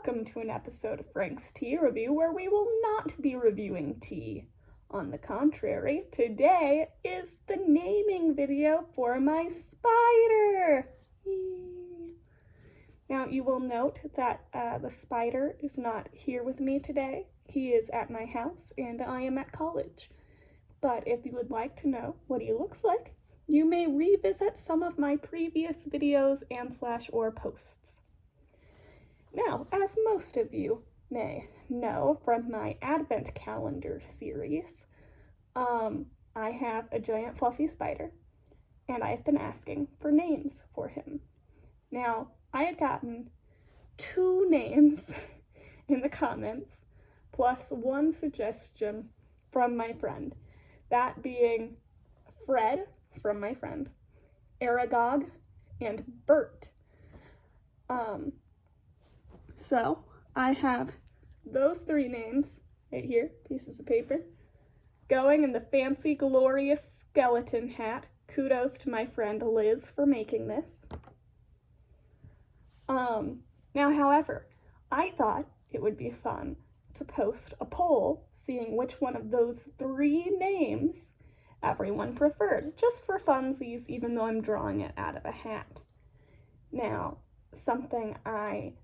welcome to an episode of Frank's Tea Review, where we will not be reviewing tea. On the contrary, today is the naming video for my spider. Yay. Now, you will note that the spider is not here with me today. He is at my house, and I am at college. But if you would like to know what he looks like, you may revisit some of my previous videos and/or posts. Now, as most of you may know from my Advent Calendar series, I have a giant fluffy spider, and I've been asking for names for him. Now, I had gotten 2 names in the comments, plus 1 suggestion from my friend, that being Fred from my friend, Aragog, and Bert. So I have those 3 names right here, pieces of paper, going in the fancy, glorious skeleton hat. Kudos to my friend Liz for making this. Now, however, I thought it would be fun to post a poll seeing which one of those 3 names everyone preferred, just for funsies, even though I'm drawing it out of a hat. Now, something I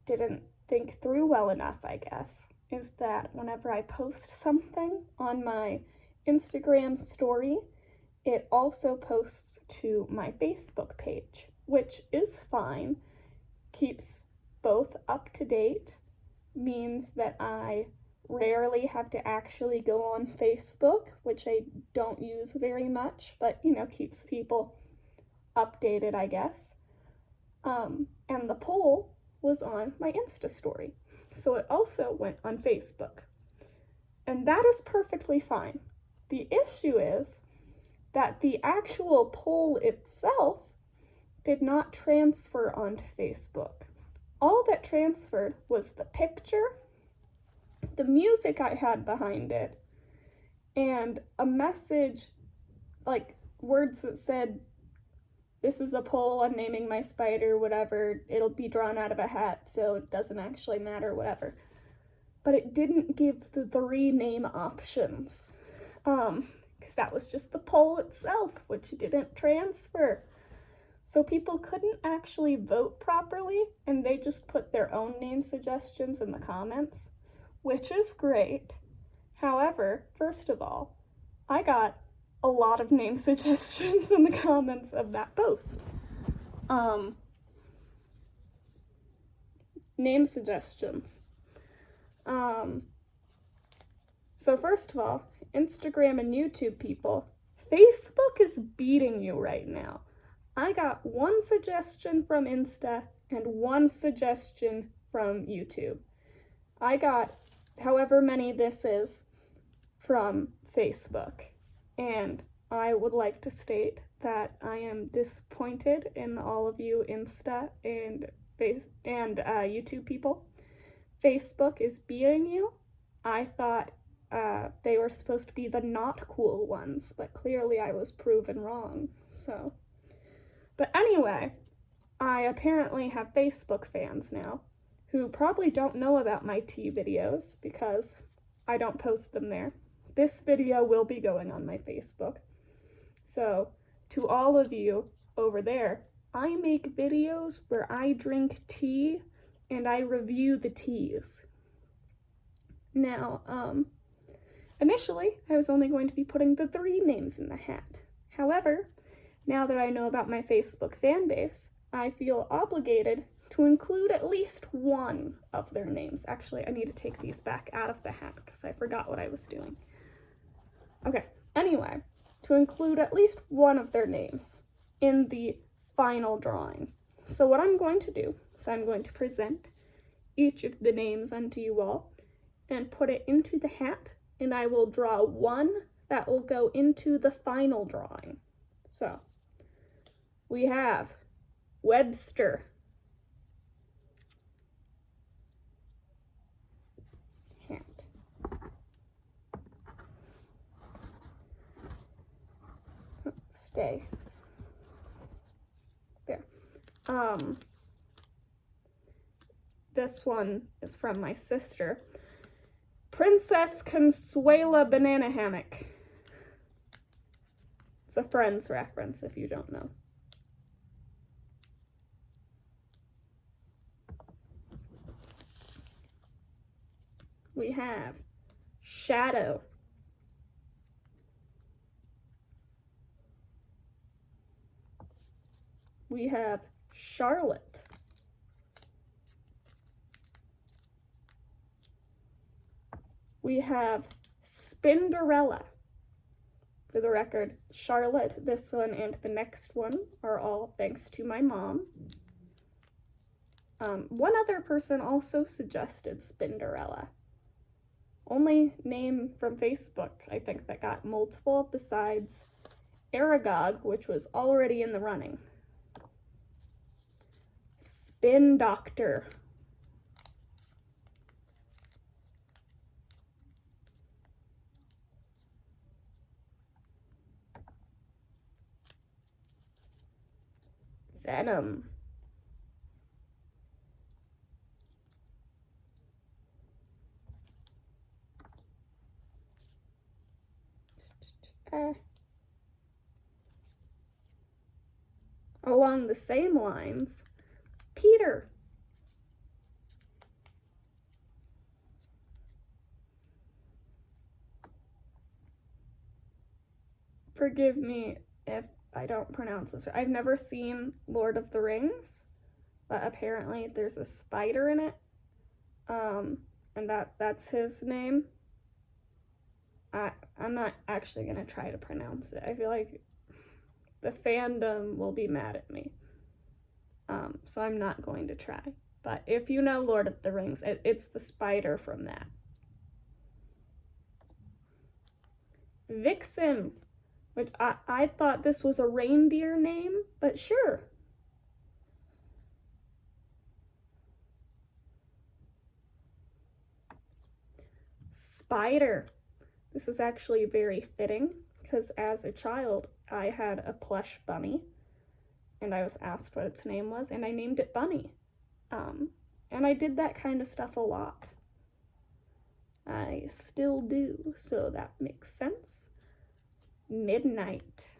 didn't think through well enough, I guess, is that whenever I post something on my Instagram story, it also posts to my Facebook page, which is fine, keeps both up to date, means that I rarely have to actually go on Facebook, which I don't use very much, but, keeps people updated, I guess. And the poll was on my Insta story, so it also went on Facebook. And that is perfectly fine. The issue is that the actual poll itself did not transfer onto Facebook. All that transferred was the picture, the music I had behind it, and a message, like words that said, "This is a poll, I'm naming my spider, whatever, it'll be drawn out of a hat, so it doesn't actually matter, whatever." But it didn't give the 3 name options, because that was just the poll itself, which didn't transfer. So people couldn't actually vote properly, and they just put their own name suggestions in the comments, which is great. However, first of all, I got a lot of name suggestions in the comments of that post. Name suggestions. So first of all, Instagram and YouTube people, Facebook is beating you right now. I got 1 suggestion from Insta and 1 suggestion from YouTube. I got however many this is from Facebook. And I would like to state that I am disappointed in all of you Insta and YouTube people. Facebook is beating you. I thought they were supposed to be the not cool ones, but clearly I was proven wrong, so. But anyway, I apparently have Facebook fans now who probably don't know about my tea videos because I don't post them there. This video will be going on my Facebook. So, to all of you over there, I make videos where I drink tea and I review the teas. Now, initially, I was only going to be putting the 3 names in the hat. However, now that I know about my Facebook fan base, I feel obligated to include at least 1 of their names. Actually, I need to take these back out of the hat because I forgot what I was doing. Okay, anyway, to include at least 1 of their names in the final drawing. So what I'm going to do is I'm going to present each of the names unto you all and put it into the hat, and I will draw 1 that will go into the final drawing. So, we have Webster, hat, stay, there, This one is from my sister. Princess Consuela Banana Hammock. It's a Friends reference if you don't know. We have Shadow. We have Charlotte. We have Spinderella. For the record, Charlotte, this one, and the next one are all thanks to my mom. One other person also suggested Spinderella. Only name from Facebook, I think, that got multiple besides Aragog, which was already in the running. Spin Doctor. Venom. Along the same lines, Peter. Forgive me if I don't pronounce this. I've never seen Lord of the Rings, but apparently there's a spider in it. And that's his name. I'm not actually gonna try to pronounce it. I feel like the fandom will be mad at me. So I'm not going to try. But if you know Lord of the Rings, it's the spider from that. Vixen, which I thought this was a reindeer name, but sure. Spider. This is actually very fitting because as a child, I had a plush bunny and I was asked what its name was and I named it Bunny. And I did that kind of stuff a lot. I still do, so that makes sense. Midnight.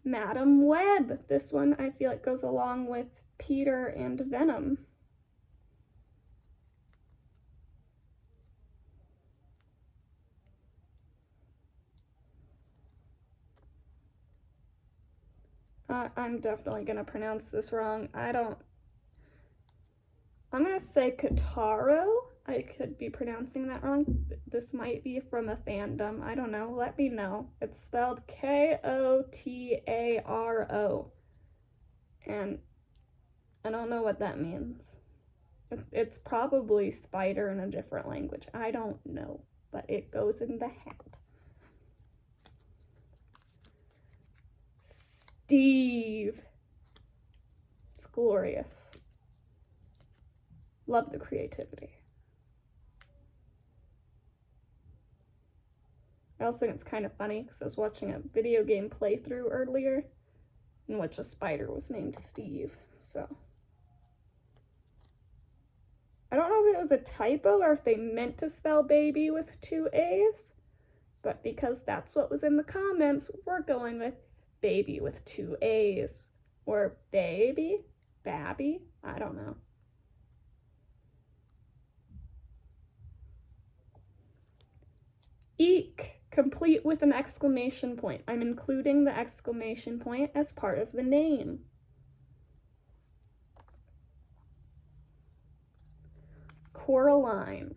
Madam Web. This one I feel like goes along with Peter and Venom. I'm definitely gonna pronounce this wrong. I'm gonna say Kotaro. I could be pronouncing that wrong. This might be from a fandom. I don't know. Let me know. It's spelled Kotaro. And I don't know what that means. It's probably spider in a different language. I don't know, but it goes in the hat. Steve. It's glorious. Love the creativity. I also think it's kind of funny because I was watching a video game playthrough earlier in which a spider was named Steve, so. I don't know if it was a typo or if they meant to spell baby with 2 A's, but because that's what was in the comments, we're going with baby with 2 A's. Or baby? Babby? I don't know. Eek, complete with an exclamation point. I'm including the exclamation point as part of the name. Coraline.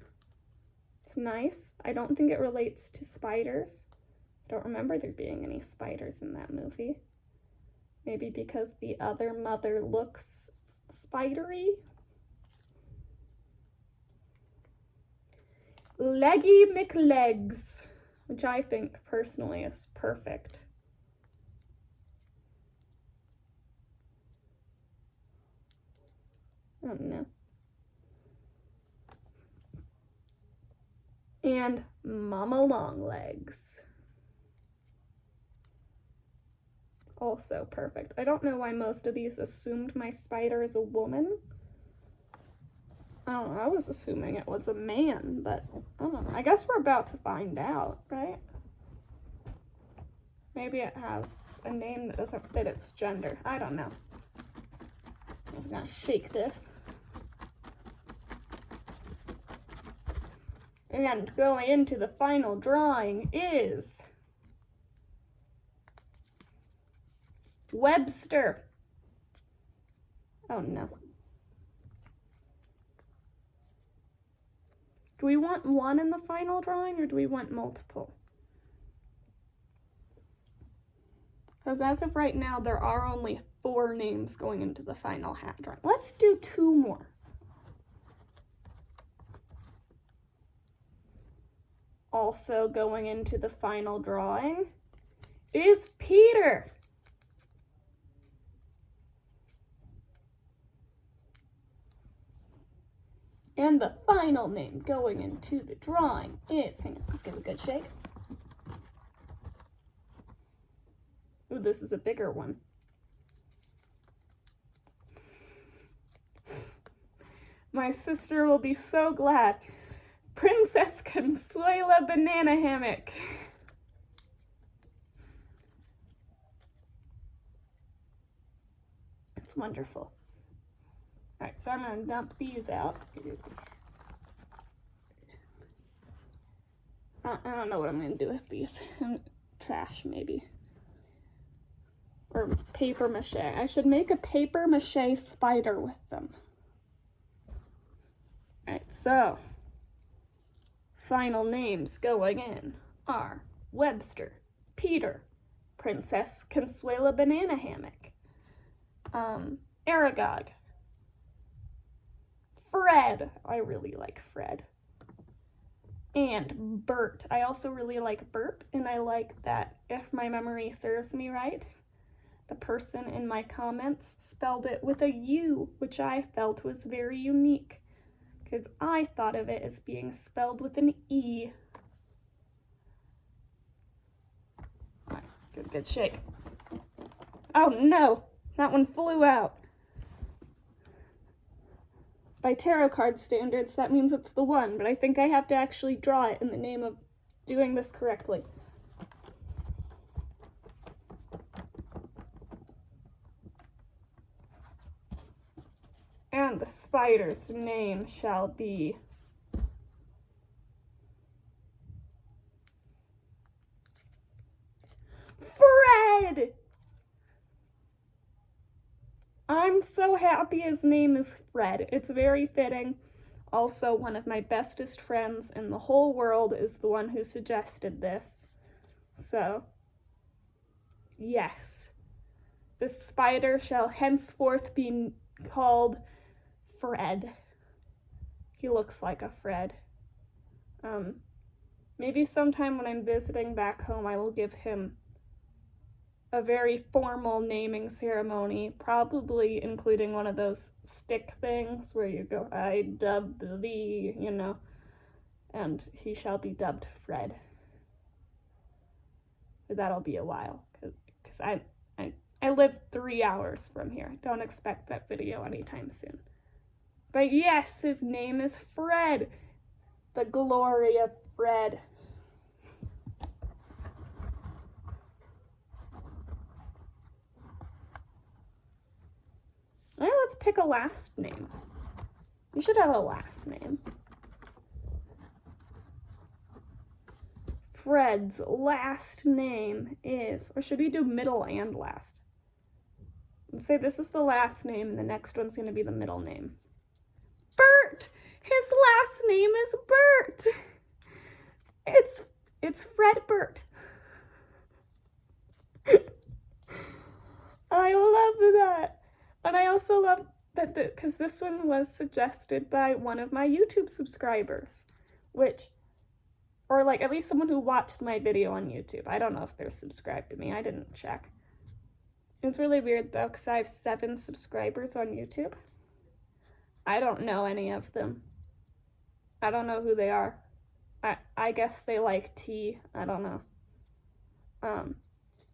It's nice. I don't think it relates to spiders. I don't remember there being any spiders in that movie. Maybe because the other mother looks spidery? Leggy McLegs, which I think personally is perfect. I don't know. And Mama Longlegs. also perfect. I don't know why most of these assumed my spider is a woman. I don't know, I was assuming it was a man, but I don't know. I guess we're about to find out, right? Maybe it has a name that doesn't fit its gender. I don't know. I'm just gonna shake this. And going into the final drawing is Webster. Oh no. Do we want one in the final drawing or do we want multiple? Because as of right now, there are only 4 names going into the final hat drawing. Let's do 2 more. Also going into the final drawing is Peter. And the final name going into the drawing is, hang on, let's give it a good shake. Ooh, this is a bigger one. My sister will be so glad. Princess Consuela Banana Hammock. It's wonderful. All right, so I'm gonna dump these out. I don't know what I'm gonna do with these. Trash, maybe. Or paper mache. I should make a paper mache spider with them. All right, so final names going in are Webster, Peter, Princess Consuela Banana Hammock, Aragog, Fred. I really like Fred. And Bert. I also really like Bert, and I like that, if my memory serves me right, the person in my comments spelled it with a U, which I felt was very unique, because I thought of it as being spelled with an E. All right, give it a good shake. Oh no, that one flew out. By tarot card standards, that means it's the one, but I think I have to actually draw it in the name of doing this correctly. And the spider's name shall be Fred! I'm so happy his name is Fred. It's very fitting. Also, one of my bestest friends in the whole world is the one who suggested this. So, yes. The spider shall henceforth be called Fred. He looks like a Fred. Maybe sometime when I'm visiting back home, I will give him a very formal naming ceremony, probably including one of those stick things where you go, I dub thee, you know, and he shall be dubbed Fred. But that'll be a while, because I live 3 hours from here. Don't expect that video anytime soon. But yes, his name is Fred. The glory of Fred. Now let's pick a last name. You should have a last name. Fred's last name is, or should we do middle and last? Let's say this is the last name and the next one's going to be the middle name. Bert! His last name is Bert! It's Fred Bert. I love that. And I also love that because this one was suggested by one of my YouTube subscribers, or like at least someone who watched my video on YouTube. I don't know if they're subscribed to me. I didn't check. It's really weird though, because I have 7 subscribers on YouTube. I don't know any of them. I don't know who they are. I guess they like tea. I don't know.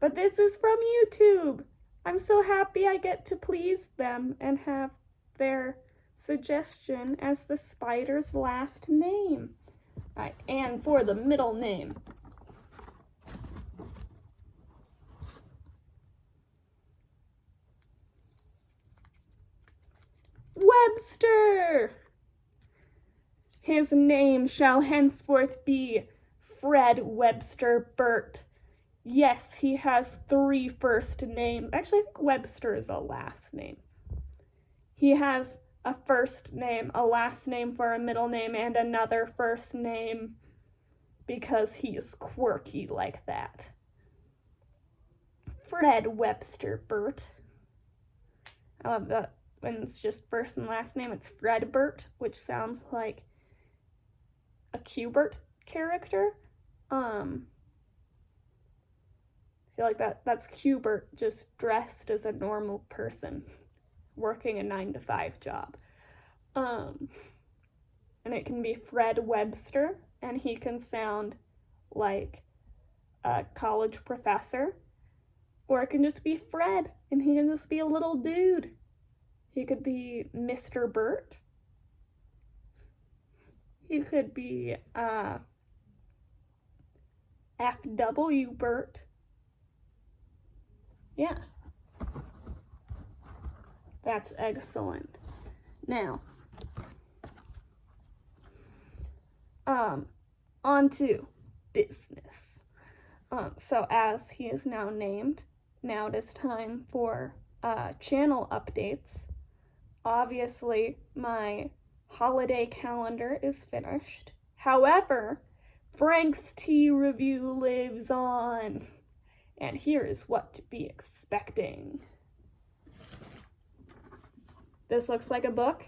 But this is from YouTube. I'm so happy I get to please them and have their suggestion as the spider's last name. And for the middle name. Webster! His name shall henceforth be Fred Webster Burt. Yes, he has 3 first names. Actually, I think Webster is a last name. He has a first name, a last name for a middle name, and another first name because he is quirky like that. Fred Webster Burt. I love that when it's just first and last name, it's Fred Burt, which sounds like a Q*bert character. I feel like that's Q*bert just dressed as a normal person working a 9-to-5 job. And it can be Fred Webster, and he can sound like a college professor, or it can just be Fred, and he can just be a little dude. He could be Mr. Burt. He could be F.W. Burt. Yeah. That's excellent. Now, on to business. So as he is now named, now it is time for channel updates. Obviously, my holiday calendar is finished. However, Frank's Tea Review lives on. And here is what to be expecting. This looks like a book.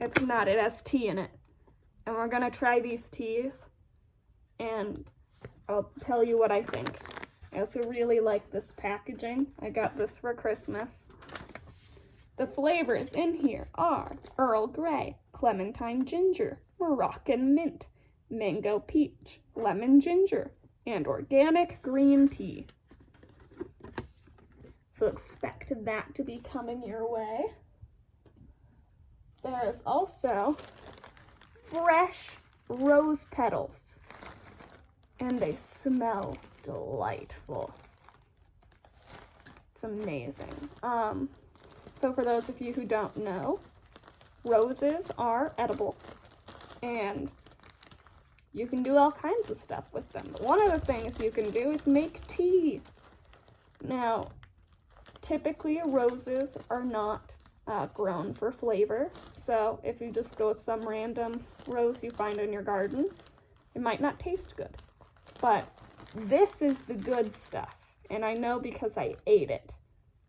It's not, it has tea in it. And we're gonna try these teas, and I'll tell you what I think. I also really like this packaging. I got this for Christmas. The flavors in here are Earl Grey, Clementine Ginger, Moroccan Mint, Mango Peach, Lemon Ginger, and Organic Green Tea. So expect that to be coming your way. There is also fresh rose petals, and they smell delightful. It's amazing. So for those of you who don't know, roses are edible, and you can do all kinds of stuff with them. But one of the things you can do is make tea. Now, typically roses are not grown for flavor, so if you just go with some random rose you find in your garden, it might not taste good. But this is the good stuff, and I know because I ate it.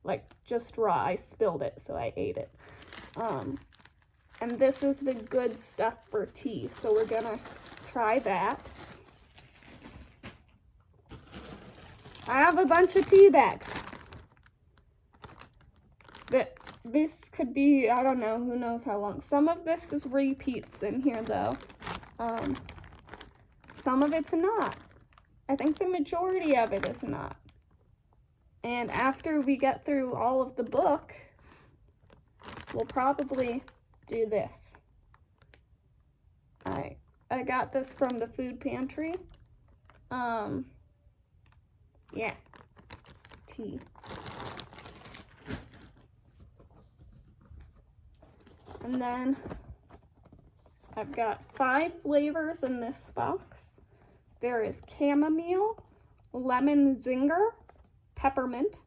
Like, just raw, I spilled it, so I ate it. And this is the good stuff for tea, so we're gonna try that. I have a bunch of tea bags. This could be, I don't know, who knows how long. Some of this is repeats in here, though. Some of it's not. I think the majority of it is not. And after we get through all of the book, we'll probably do this. I got this from the food pantry. Yeah, tea. And then I've got 5 flavors in this box. There is chamomile, lemon zinger, peppermint,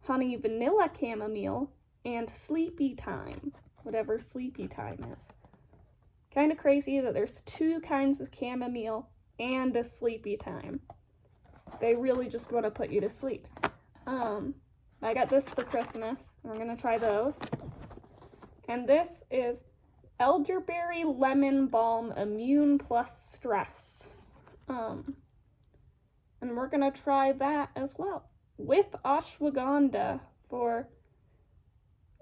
honey vanilla chamomile, and sleepy time, whatever sleepy time is. Kind of crazy that there's 2 kinds of chamomile and a sleepy time. They really just want to put you to sleep. I got this for Christmas. We're gonna try those. And this is elderberry lemon balm immune plus stress. And we're gonna try that as well with ashwagandha for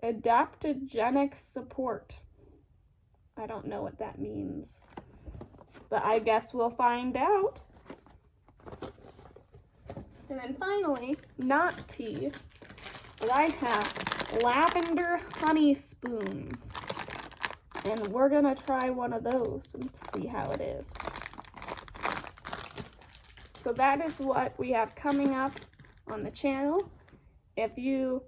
adaptogenic support. I don't know what that means, but I guess we'll find out. And then finally, not tea, but I have lavender honey spoons. And we're gonna try one of those and see how it is. So that is what we have coming up on the channel. If you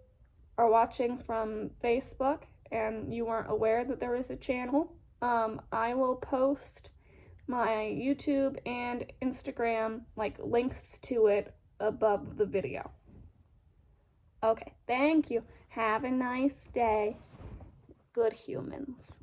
are watching from Facebook and you weren't aware that there was a channel, I will post my YouTube and Instagram links to it above the video. Okay, thank you. Have a nice day, good humans.